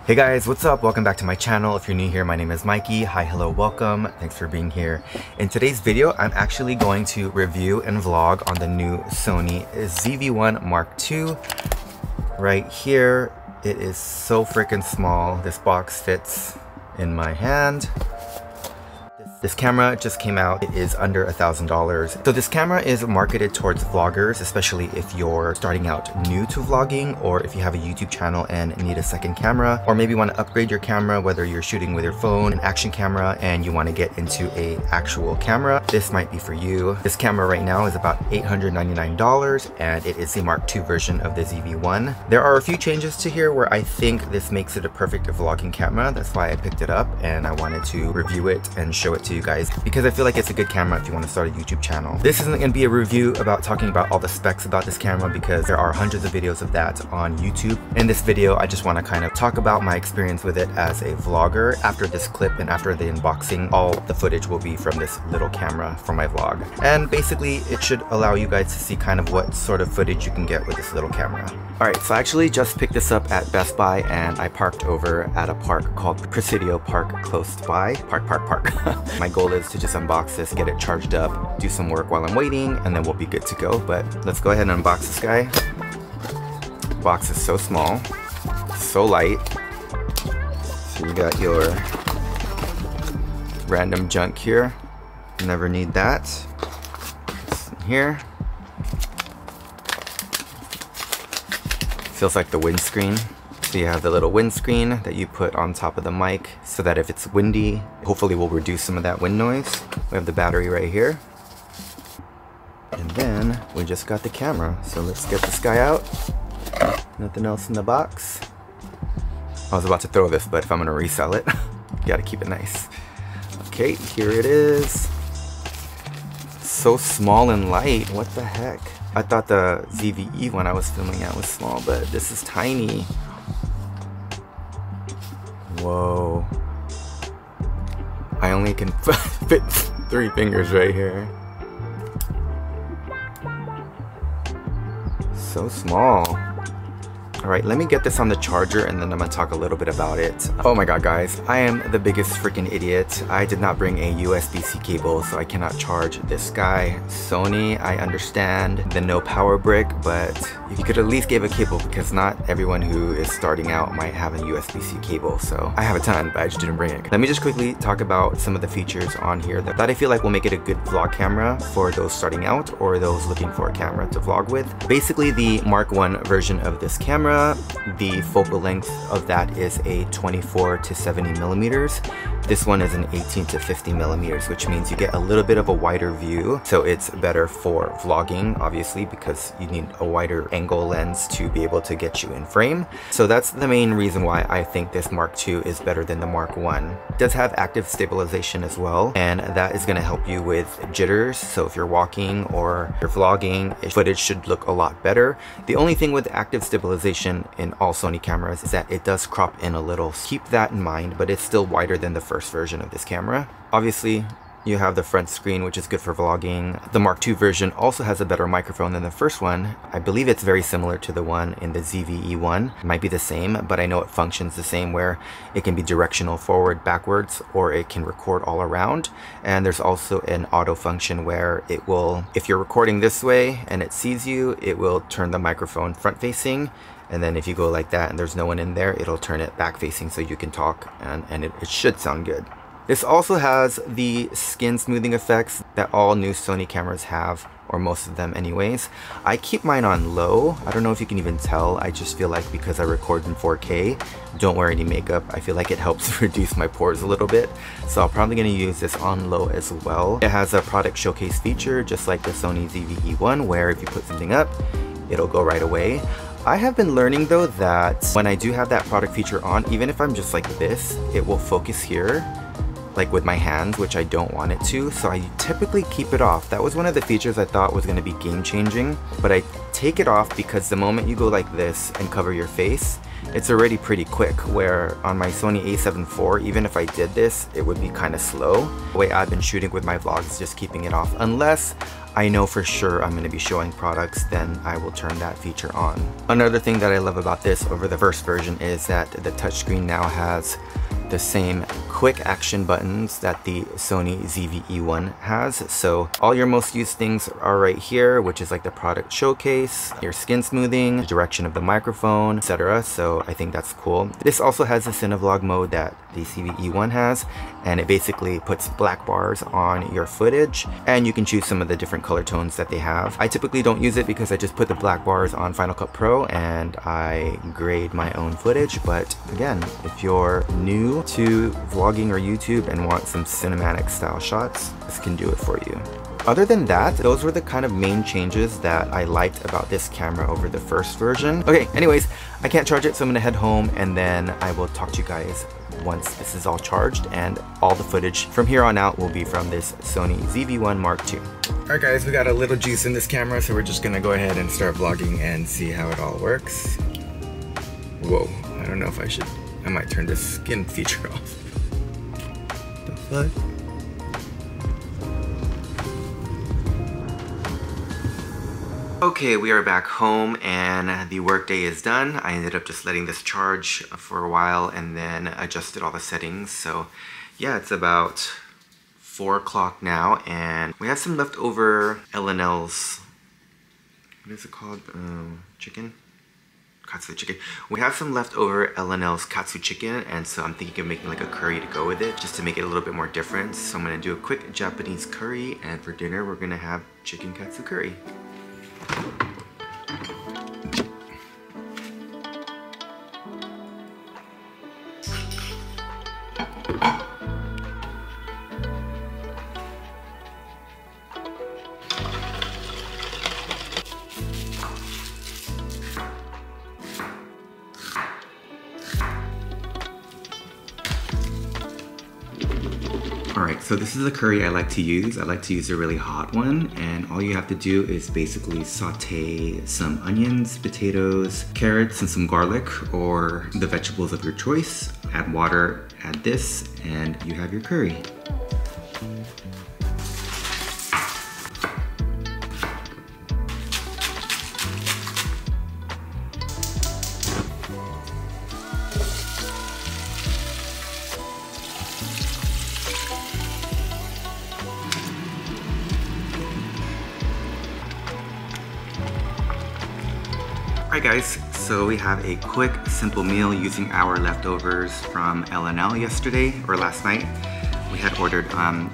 Hey guys, what's up? Welcome back to my channel. If you're new here, my name is Mikey. Hi, hello, welcome. Thanks for being here. In today's video, I'm actually going to review and vlog on the new Sony ZV-1 Mark II. Right here, it is so freaking small. This box fits in my hand. This camera just came out. It is under $1,000. So this camera is marketed towards vloggers, especially if you're starting out new to vlogging, or if you have a YouTube channel and need a second camera, or maybe want to upgrade your camera, whether you're shooting with your phone, an action camera, and you want to get into an actual camera. This might be for you. This camera right now is about $899, and it is the Mark II version of the ZV-1. There are a few changes to here where I think this makes it a perfect vlogging camera. That's why I picked it up, and I wanted to review it and show it to you guys because I feel like it's a good camera if you want to start a YouTube channel. This isn't going to be a review about talking about all the specs about this camera because there are hundreds of videos of that on YouTube. In this video, I just want to kind of talk about my experience with it as a vlogger. After this clip and after the unboxing, all the footage will be from this little camera for my vlog. And basically, it should allow you guys to see kind of what sort of footage you can get with this little camera. Alright, so I actually just picked this up at Best Buy and I parked over at a park called Presidio Park close by. Park. My goal is to just unbox this, get it charged up, do some work while I'm waiting, and then we'll be good to go. But let's go ahead and unbox this guy. The box is so small, so light. So you got your random junk here. Never need that. This in here. Feels like the windscreen. So you have the little windscreen that you put on top of the mic so that if it's windy, hopefully we'll reduce some of that wind noise. We have the battery right here. And then we just got the camera. So let's get this guy out. Nothing else in the box. I was about to throw this, but if I'm gonna resell it, you gotta keep it nice. Okay, here it is. So small and light, what the heck? I thought the ZV-E when I was filming it was small, but this is tiny. Whoa. I only can fit 3 fingers right here. So small. Alright, let me get this on the charger and then I'm gonna talk a little bit about it. Oh my god guys, I am the biggest freaking idiot. I did not bring a USB-C cable, so I cannot charge this guy. Sony, I understand the no power brick, but if you could at least give a cable, because not everyone who is starting out might have a USB-C cable. So I have a ton, but I just didn't bring it. Let me just quickly talk about some of the features on here that I feel like will make it a good vlog camera for those starting out or those looking for a camera to vlog with. Basically, the Mark I version of this camera, the focal length of that is a 24 to 70 millimeters. This one is an 18 to 50 millimeters, which means you get a little bit of a wider view. So it's better for vlogging, obviously, because you need a wider angle lens to be able to get you in frame. So that's the main reason why I think this Mark II is better than the Mark I. It does have active stabilization as well, and that is going to help you with jitters. So if you're walking or you're vlogging, footage should look a lot better. The only thing with active stabilization in all Sony cameras is that it does crop in a little. Keep that in mind, but it's still wider than the first version of this camera. Obviously, you have the front screen, which is good for vlogging. The Mark II version also has a better microphone than the first one. I believe it's very similar to the one in the ZV-E1. It might be the same, but I know it functions the same, where it can be directional forward, backwards, or it can record all around. And there's also an auto function where it will, if you're recording this way and it sees you, it will turn the microphone front facing. And then if you go like that and there's no one in there, it'll turn it back facing so you can talk, and it should sound good. This also has the skin smoothing effects that all new Sony cameras have, or most of them anyways. I keep mine on low. I don't know if you can even tell. I just feel like because I record in 4K, don't wear any makeup, I feel like it helps reduce my pores a little bit. So I'm probably going to use this on low as well. It has a product showcase feature, just like the Sony ZV-E1, where if you put something up, it'll go right away. I have been learning though that when I do have that product feature on, even if I'm just like this, it will focus here, like with my hands, which I don't want it to, so I typically keep it off. That was one of the features I thought was going to be game changing, but I take it off because the moment you go like this and cover your face, it's already pretty quick, where on my Sony a7 IV, even if I did this, it would be kind of slow. The way I've been shooting with my vlogs is just keeping it off, unless I know for sure I'm going to be showing products, then I will turn that feature on. Another thing that I love about this over the first version is that the touchscreen now has the same quick action buttons that the Sony ZV-1 has. So all your most used things are right here, which is like the product showcase, your skin smoothing, the direction of the microphone, etc. So I think that's cool. This also has the Cinevlog mode that the ZV-1 has, and it basically puts black bars on your footage, and you can choose some of the different color tones that they have. I typically don't use it because I just put the black bars on Final Cut Pro and I grade my own footage. But again, if you're new to vlogging or YouTube and want some cinematic style shots, this can do it for you. Other than that, those were the kind of main changes that I liked about this camera over the first version. Okay, anyways, I can't charge it, so I'm gonna head home and then I will talk to you guys once this is all charged, and all the footage from here on out will be from this Sony ZV-1 Mark II. Alright guys, we got a little juice in this camera, so we're just gonna go ahead and start vlogging and see how it all works. Whoa, I don't know if I should. I might turn this skin feature off. The fuck? Okay, we are back home and the workday is done. I ended up just letting this charge for a while and then adjusted all the settings. So yeah, it's about 4 o'clock now and we have some leftover L&L's, what is it called? Chicken? Katsu chicken. We have some leftover L&L's Katsu chicken, and so I'm thinking of making like a curry to go with it, just to make it a little bit more different. So I'm gonna do a quick Japanese curry, and for dinner we're gonna have chicken katsu curry. Alright, so this is a curry I like to use. I like to use a really hot one, and all you have to do is basically saute some onions, potatoes, carrots, and some garlic, or the vegetables of your choice. Add water, add this, and you have your curry. Alright guys, so we have a quick, simple meal using our leftovers from L&L yesterday, or last night. We had ordered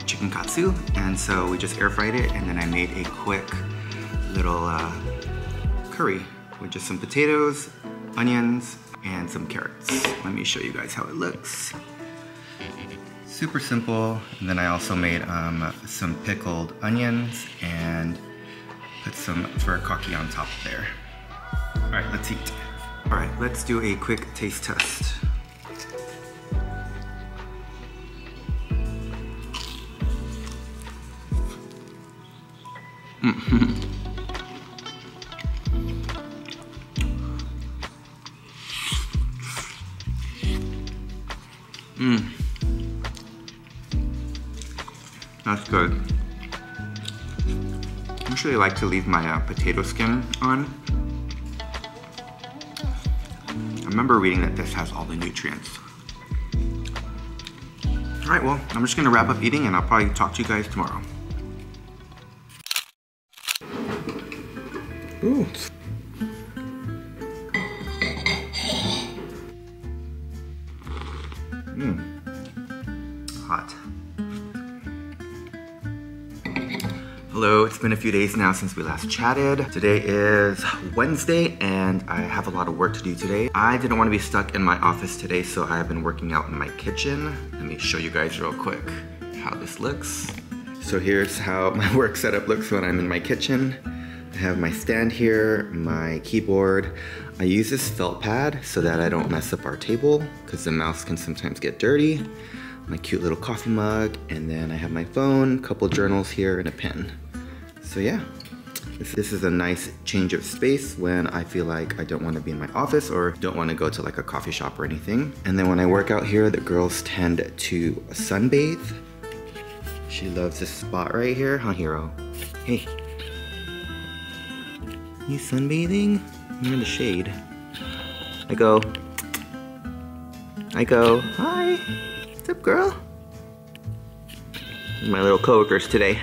chicken katsu, and so we just air fried it, and then I made a quick little curry with just some potatoes, onions, and some carrots. Let me show you guys how it looks. Super simple, and then I also made some pickled onions and put some furikake on top there. Alright, let's eat. Alright, let's do a quick taste test. That's good. I usually like to leave my potato skin on. I remember reading that this has all the nutrients. Alright, well, I'm just gonna wrap up eating and I'll probably talk to you guys tomorrow. Ooh. Hot. Hello, it's been a few days now since we last chatted. Today is Wednesday and I have a lot of work to do today. I didn't want to be stuck in my office today, so I've been working out in my kitchen. Let me show you guys real quick how this looks. So here's how my work setup looks when I'm in my kitchen. I have my stand here, my keyboard. I use this felt pad so that I don't mess up our table because the mouse can sometimes get dirty. My cute little coffee mug, and then I have my phone, a couple journals here, and a pen. So yeah, this is a nice change of space when I feel like I don't want to be in my office or don't want to go to like a coffee shop or anything. And then when I work out here, the girls tend to sunbathe. She loves this spot right here, huh, Hero? Hey, You sunbathing? You're in the shade. Aiko. Aiko. Hi. What's up, girl? My little coworkers today.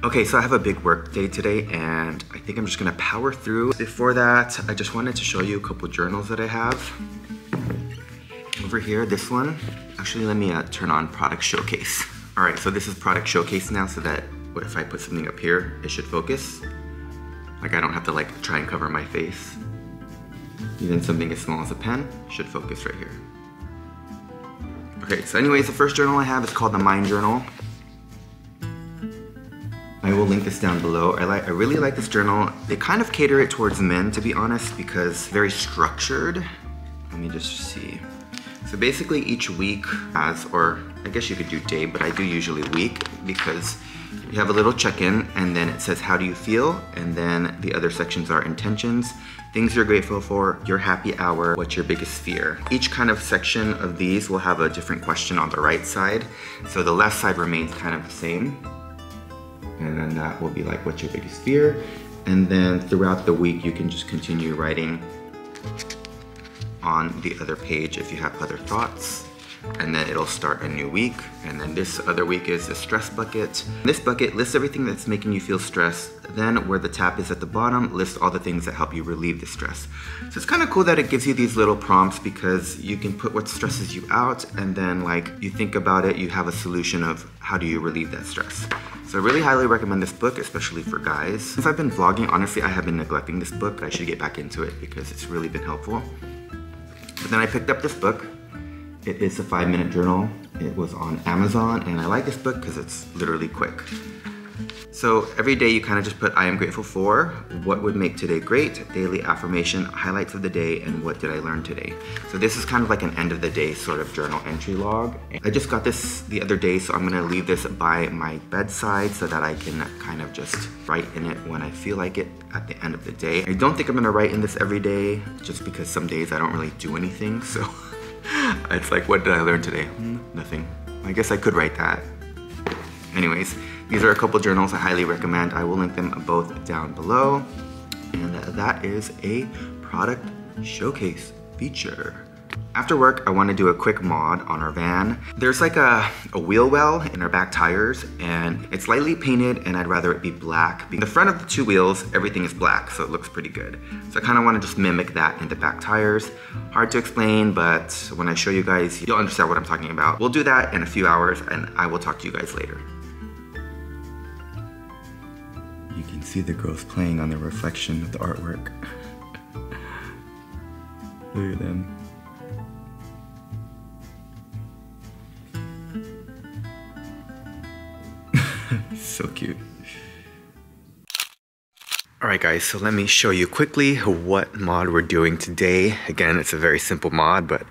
Okay, so I have a big work day today and I think I'm just gonna power through. Before that, I just wanted to show you a couple journals that I have. Over here, this one. Actually, let me turn on product showcase. All right, so this is product showcase now, so that what if I put something up here, it should focus. Like I don't have to like try and cover my face. Even something as small as a pen should focus right here. Okay, so anyways, the first journal I have is called the Mind Journal. I will link this down below. I really like this journal. They kind of cater it towards men, to be honest, because it's very structured. Let me just see. So basically each week has, or I guess you could do day, but I do usually week, because you have a little check-in and then it says how do you feel, and then the other sections are intentions, things you're grateful for, your happy hour, what's your biggest fear. Each kind of section of these will have a different question on the right side, so the left side remains kind of the same, and then that will be like what's your biggest fear, and then throughout the week you can just continue writing on the other page if you have other thoughts, and then it'll start a new week. And then this other week is a stress bucket. This bucket lists everything that's making you feel stressed. Then where the tap is at the bottom, lists all the things that help you relieve the stress. So it's kind of cool that it gives you these little prompts, because you can put what stresses you out, and then like you think about it, you have a solution of how do you relieve that stress. So I really highly recommend this book, especially for guys. Since I've been vlogging, honestly, I have been neglecting this book, but I should get back into it because it's really been helpful. But then I picked up this book. It is a 5-minute journal. It was on Amazon, and I like this book because it's literally quick. So every day you kind of just put I am grateful for, what would make today great, daily affirmation, highlights of the day, and what did I learn today. So this is kind of like an end of the day sort of journal entry log. I just got this the other day, so I'm gonna leave this by my bedside so that I can kind of just write in it when I feel like it at the end of the day. I don't think I'm gonna write in this every day, just because some days I don't really do anything, so it's like, what did I learn today? Nothing. I guess I could write that. Anyways, these are a couple journals I highly recommend. I will link them both down below. And that is a product showcase feature. After work, I want to do a quick mod on our van. There's like a wheel well in our back tires, and it's lightly painted, and I'd rather it be black. The front of the two wheels, everything is black, so it looks pretty good. So I kind of want to just mimic that in the back tires. Hard to explain, but when I show you guys, you'll understand what I'm talking about. We'll do that in a few hours, and I will talk to you guys later. You can see the girls playing on the reflection of the artwork. Look at them. So cute. Alright guys, so let me show you quickly what mod we're doing today. Again, it's a very simple mod, but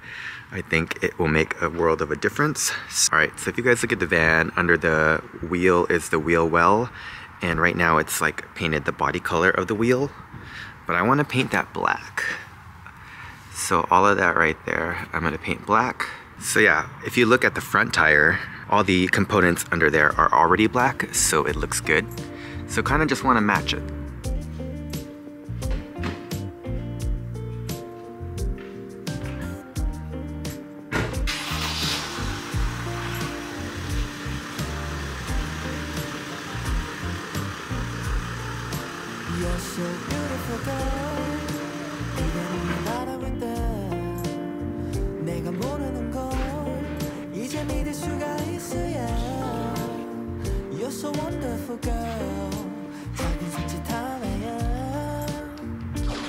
I think it will make a world of a difference. Alright, so if you guys look at the van, under the wheel is the wheel well, and right now it's like painted the body color of the wheel, but I want to paint that black. So all of that right there, I'm going to paint black. So yeah, if you look at the front tire, all the components under there are already black, so it looks good. So kind of just want to match it. You're so beautiful, girl. 이대로 바라볼 때 내가 모르는 걸 이제 믿을 수가 있어야. You're so wonderful, girl. 작은 손짓 하나야.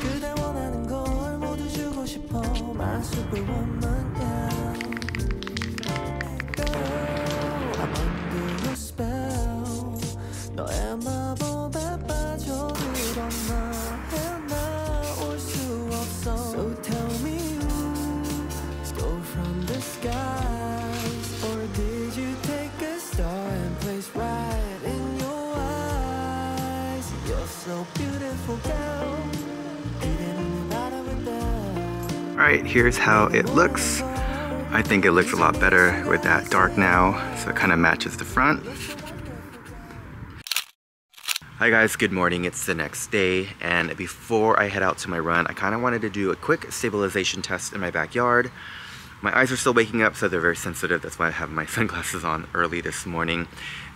그대 원하는 걸 모두 주고 싶어. My superwoman, yeah. Girl, I'm under your spell. 너의 마법에 빠져. So tell me, stole from the skies, or did you take a star and place right in your eyes? You're so beautiful, girl. Alright, here's how it looks. I think it looks a lot better with that dark now, so it kind of matches the front. Hi guys, good morning. It's the next day, and before I head out to my run, I kind of wanted to do a quick stabilization test in my backyard. My eyes are still waking up, so they're very sensitive. That's why I have my sunglasses on early this morning.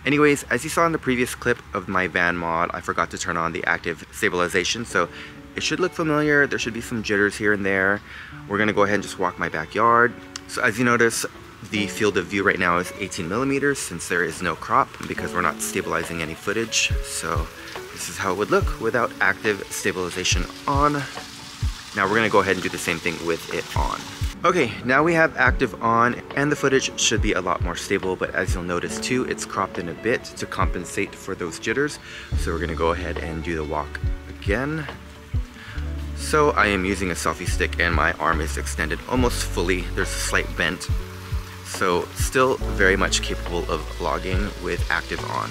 Anyways, as you saw in the previous clip of my van mod, I forgot to turn on the active stabilization, so it should look familiar. There should be some jitters here and there. We're gonna go ahead and just walk my backyard. So as you notice, the field of view right now is 18 millimeters since there is no crop because we're not stabilizing any footage. So this is how it would look without active stabilization on. Now we're gonna go ahead and do the same thing with it on. Okay, now we have active on and the footage should be a lot more stable, but as you'll notice too, it's cropped in a bit to compensate for those jitters. So we're gonna go ahead and do the walk again. So I am using a selfie stick and my arm is extended almost fully. There's a slight bent. So still very much capable of vlogging with active on.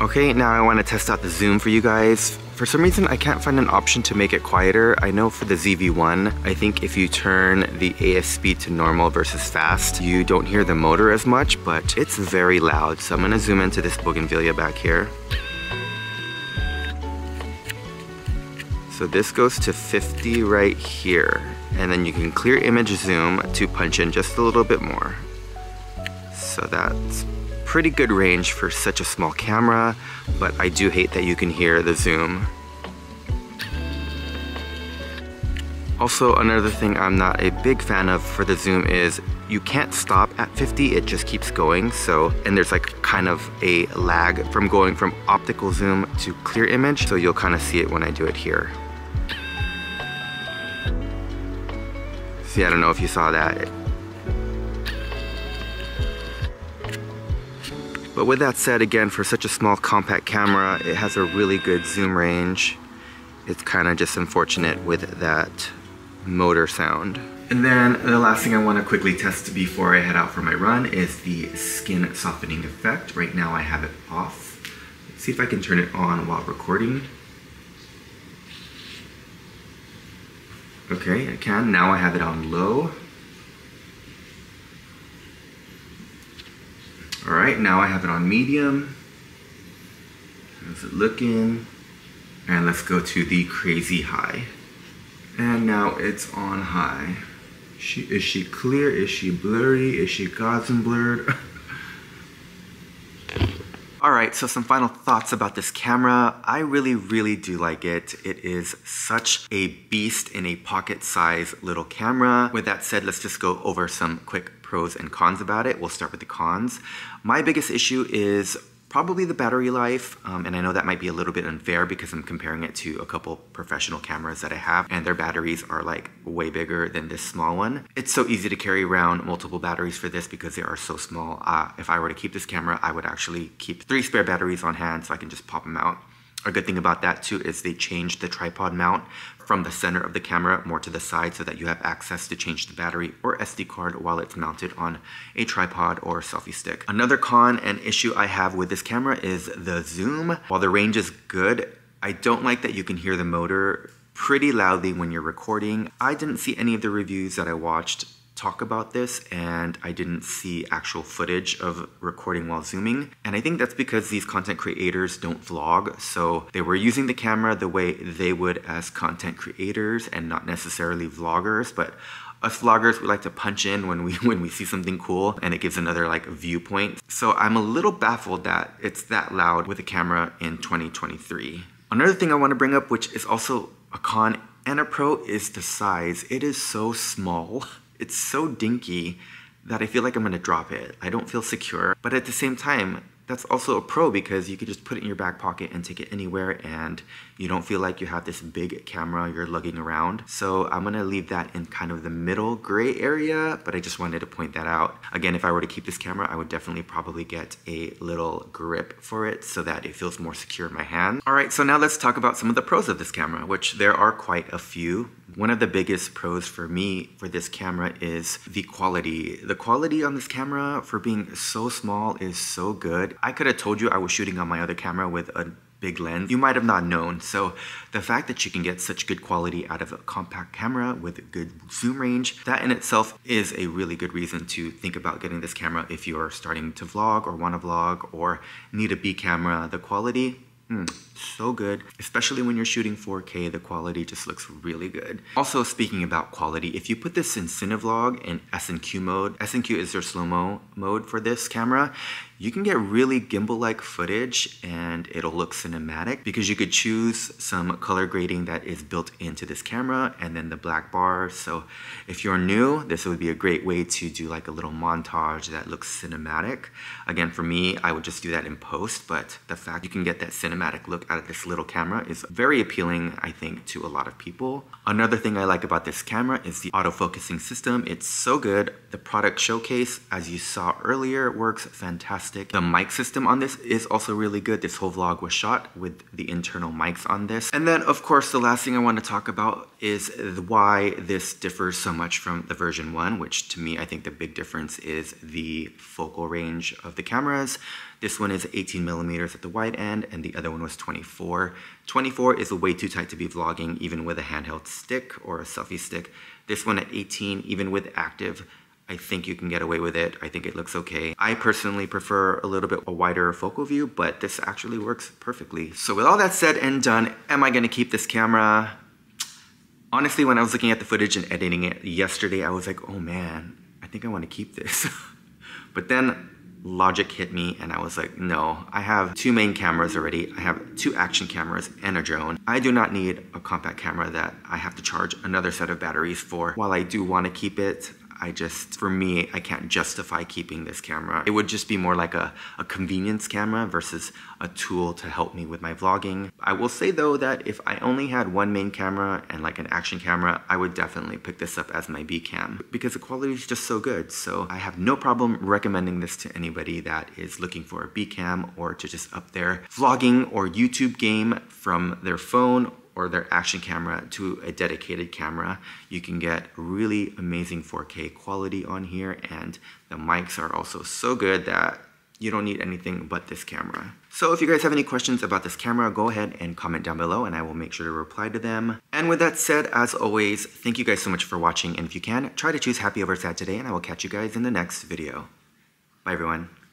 Okay, now I want to test out the zoom for you guys. For some reason, I can't find an option to make it quieter. I know for the ZV-1, I think if you turn the AF speed to normal versus fast, you don't hear the motor as much, but it's very loud. So I'm gonna zoom into this bougainvillea back here. So this goes to 50 right here. And then you can clear image zoom to punch in just a little bit more. So that's pretty good range for such a small camera, but I do hate that you can hear the zoom. Also, another thing I'm not a big fan of for the zoom is you can't stop at 50, it just keeps going. So, and there's like kind of a lag from going from optical zoom to clear image, so you'll kind of see it when I do it here. See, I don't know if you saw that. But with that said, again, for such a small compact camera, it has a really good zoom range. It's kind of just unfortunate with that motor sound. And then the last thing I want to quickly test before I head out for my run is the skin softening effect. Right now I have it off. Let's see if I can turn it on while recording. Okay, I can. Now I have it on low. Alright, now I have it on medium. How's it looking? And let's go to the crazy high. And now it's on high. Is she clear? Is she blurry? Is she Gaussian blurred? Alright, so some final thoughts about this camera. I really do like it. It is such a beast in a pocket-sized little camera. With that said, let's just go over some quick pros and cons about it. We'll start with the cons. My biggest issue is probably the battery life, and I know that might be a little bit unfair because I'm comparing it to a couple professional cameras that I have, and their batteries are like way bigger than this small one. It's so easy to carry around multiple batteries for this because they are so small. If I were to keep this camera, I would actually keep 3 spare batteries on hand so I can just pop them out. A good thing about that too is they changed the tripod mount from the center of the camera more to the side so that you have access to change the battery or SD card while it's mounted on a tripod or selfie stick. Another con and issue I have with this camera is the zoom. While the range is good, I don't like that you can hear the motor pretty loudly when you're recording. I didn't see any of the reviews that I watched talk about this, and I didn't see actual footage of recording while zooming. And I think that's because these content creators don't vlog, so they were using the camera the way they would as content creators and not necessarily vloggers. But us vloggers, we like to punch in when we see something cool, and it gives another like viewpoint. So I'm a little baffled that it's that loud with a camera in 2023. Another thing I want to bring up, which is also a con and a pro, is the size. It is so small. It's so dinky that I feel like I'm gonna drop it. I don't feel secure, but at the same time, that's also a pro because you could just put it in your back pocket and take it anywhere and you don't feel like you have this big camera you're lugging around. So I'm gonna leave that in kind of the middle gray area, but I just wanted to point that out. Again, if I were to keep this camera, I would definitely probably get a little grip for it so that it feels more secure in my hand. All right, so now let's talk about some of the pros of this camera, which there are quite a few. One of the biggest pros for me for this camera is the quality. The quality on this camera for being so small is so good. I could have told you I was shooting on my other camera with a big lens you might have not known. So the fact that you can get such good quality out of a compact camera with good zoom range, that in itself is a really good reason to think about getting this camera if you're starting to vlog or want to vlog or need a B camera. The quality, so good, especially when you're shooting 4K. The quality just looks really good. Also, speaking about quality, if you put this in Cinevlog in S&Q mode, S&Q is their slow-mo mode for this camera, you can get really gimbal-like footage and it'll look cinematic because you could choose some color grading that is built into this camera and then the black bar. So if you're new, this would be a great way to do like a little montage that looks cinematic. Again, for me, I would just do that in post, but the fact you can get that cinematic look out of this little camera is very appealing, I think, to a lot of people. Another thing I like about this camera is the autofocusing system. It's so good. The product showcase, as you saw earlier, works fantastic. The mic system on this is also really good. This whole vlog was shot with the internal mics on this. And then, of course, the last thing I want to talk about is why this differs so much from the version 1, which to me, I think the big difference is the focal range of the cameras. This one is 18 millimeters at the wide end and the other one was 24. 24 is way too tight to be vlogging even with a handheld stick or a selfie stick. This one at 18, even with active, I think you can get away with it. I think it looks okay. I personally prefer a little bit a wider focal view, but this actually works perfectly. So with all that said and done, am I gonna keep this camera? Honestly, when I was looking at the footage and editing it yesterday, I was like, oh man, I think I wanna keep this. But then logic hit me and I was like, no, I have 2 main cameras already. I have 2 action cameras and a drone. I do not need a compact camera that I have to charge another set of batteries for. While I do want to keep it, for me, I can't justify keeping this camera. It would just be more like a convenience camera versus a tool to help me with my vlogging. I will say though that if I only had 1 main camera and like an action camera, I would definitely pick this up as my B cam because the quality is just so good. So I have no problem recommending this to anybody that is looking for a B cam or to just up their vlogging or YouTube game from their phone or their action camera to a dedicated camera. You can get really amazing 4K quality on here, and the mics are also so good that you don't need anything but this camera. So if you guys have any questions about this camera, go ahead and comment down below and I will make sure to reply to them. And with that said, as always, thank you guys so much for watching, and if you can, try to choose happy over sad today, and I will catch you guys in the next video. Bye everyone.